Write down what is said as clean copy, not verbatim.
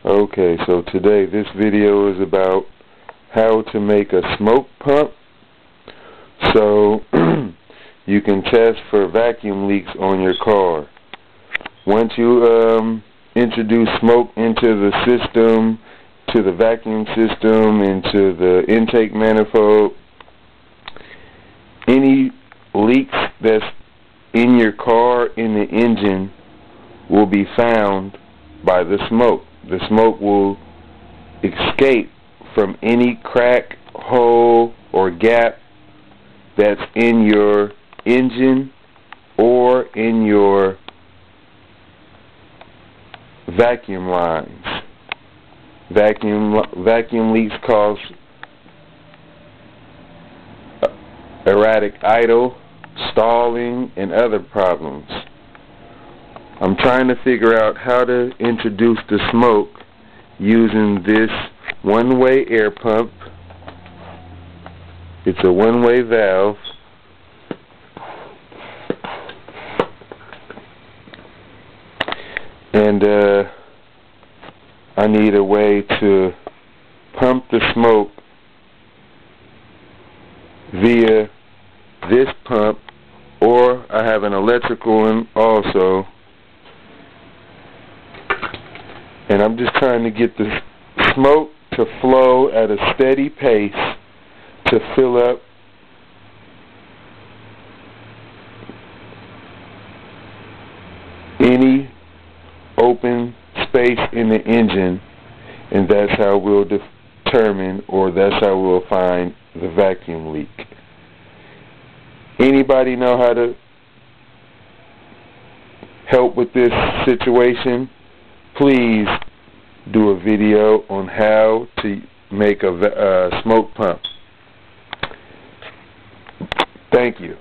Okay, so today this video is about how to make a smoke pump so you can test for vacuum leaks on your car. Once you introduce smoke into the system, to the vacuum system, into the intake manifold, any leaks that's in your car, in the engine, will be found by the smoke. The smoke will escape from any crack, hole, or gap that's in your engine or in your vacuum lines. Vacuum leaks cause erratic idle, stalling, and other problems. I'm trying to figure out how to introduce the smoke using this one-way air pump. It's a one-way valve. And I need a way to pump the smoke via this pump, or I have an electrical one also. And I'm just trying to get the smoke to flow at a steady pace to fill up any open space in the engine, and that's how we'll determine, or that's how we'll find the vacuum leak. Anybody know how to help with this situation? Please do a video on how to make a smoke pump. Thank you.